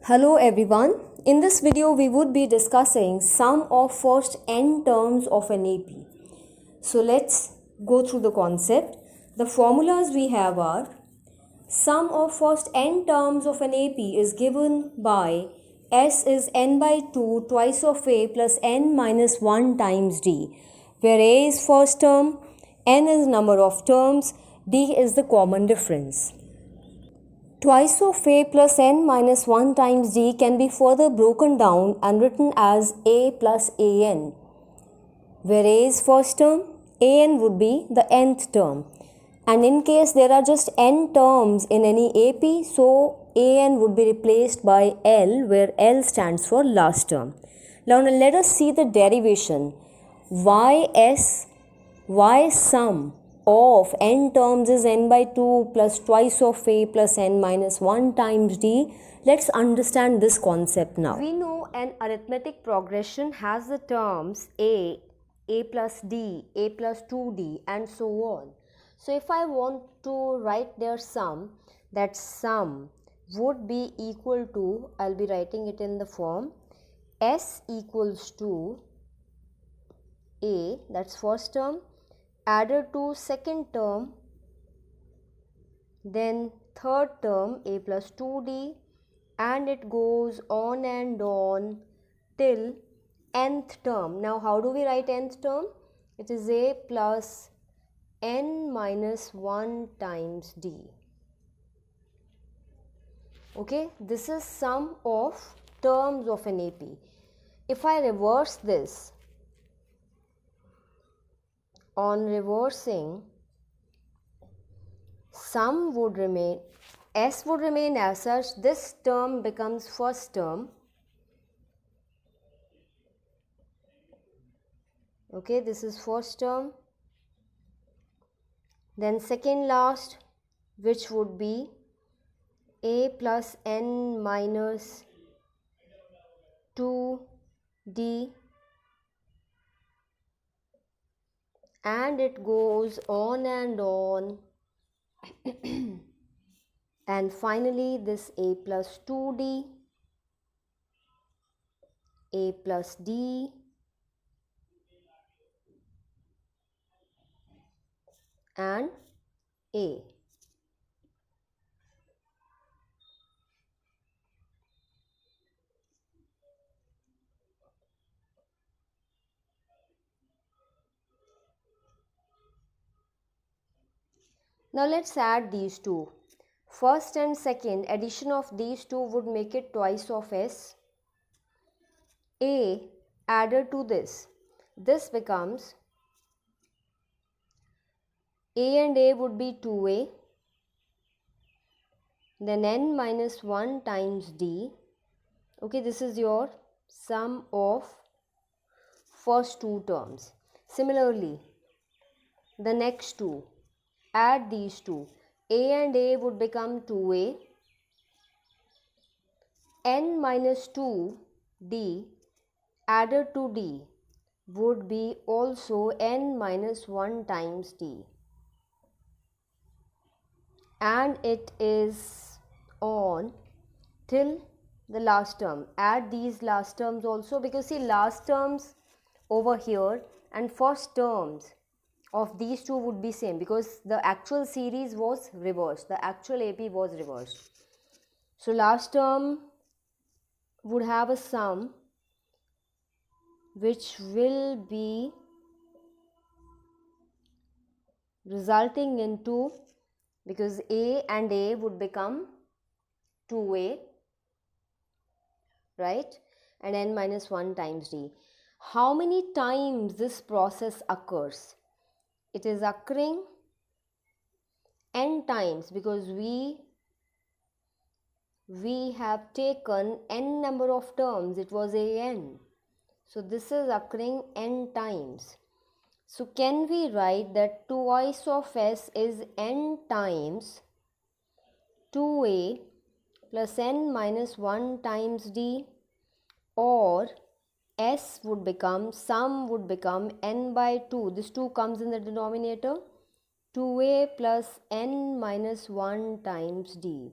Hello everyone. In this video we would be discussing sum of first n terms of an AP. So let's go through the concept. The formulas we have are sum of first n terms of an AP is given by S is n by 2 twice of A plus n minus 1 times D, where A is first term, n is number of terms, D is the common difference. Twice of A plus n minus 1 times D can be further broken down and written as A plus an, where A is first term, an would be the nth term. And in case there are just n terms in any AP, so an would be replaced by L, where L stands for last term. Now let us see the derivation. Y sum of n terms is n by 2 plus twice of A plus n minus 1 times D. Let's understand this concept now. We know an arithmetic progression has the terms A plus D, A plus 2D and so on. So if I want to write their sum, that sum would be equal to, I'll be writing it in the form S equals to A, that's first term, added to second term, then third term A plus 2D, and it goes on and on till nth term. Now how do we write nth term? It is A plus n minus 1 times D. Okay, this is sum of terms of an AP. If I reverse this, on reversing, sum would remain, S would remain as such, this term becomes first term. Okay, this is first term. Then second last, which would be A plus n minus 2D, and it goes on and on. And finally this A plus 2D, A plus D, and A. Now let's add these two. First and second addition of these two would make it twice of S. A added to this becomes A and A would be 2A, then n minus 1 times D. Okay, this is your sum of first two terms. Similarly, the next two, add these two. A and A would become 2A, n minus 2D added to D would be also n minus 1 times D. And it is on till the last term. Add these last terms also, because see, last terms over here and first terms of these two would be same, because the actual series was reversed, the actual AP was reversed. So last term would have a sum which will be resulting into, because A and A would become 2A, right, and n minus 1 times D. How many times this process occurs? It is occurring n times, because we have taken n number of terms, it was an. So this is occurring n times. So can we write that twice of S is n times 2A plus n minus 1 times D, or S would become, sum would become n by 2, this 2 comes in the denominator, 2A plus n minus 1 times D.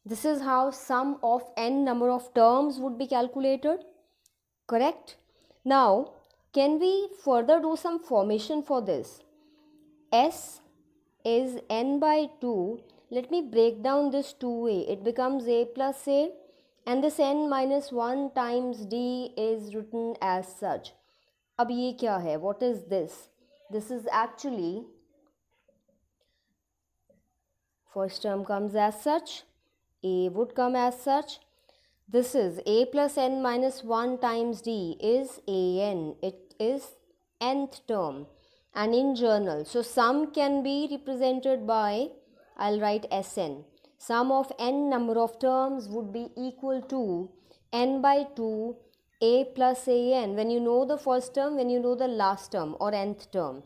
This is how sum of n number of terms would be calculated. Correct? Now, can we further do some formation for this? S is n by 2. Let me break down this 2a. It becomes a plus a, and this n minus 1 times d is written as such. अब ये क्या है? What is this? This is actually, first term comes as such, a would come as such. This is a plus n minus 1 times d is an. It is nth term. And in journal, so sum can be represented by, I'll write Sn. Sum of n number of terms would be equal to n by 2 a plus an. When you know the first term, when you know the last term or nth term.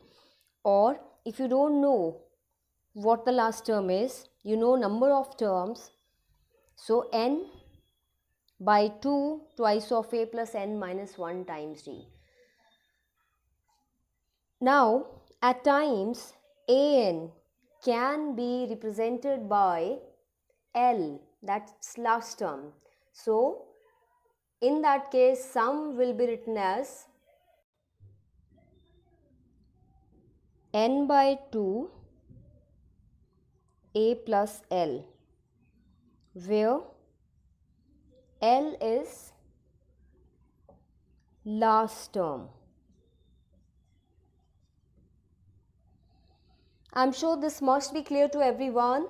Or if you don't know what the last term is, you know number of terms. So n by 2 twice of a plus n minus 1 times d. Now, at times, an can be represented by L, that's last term. So, in that case, sum will be written as n by 2 a plus L, where L is last term. I'm sure this must be clear to everyone.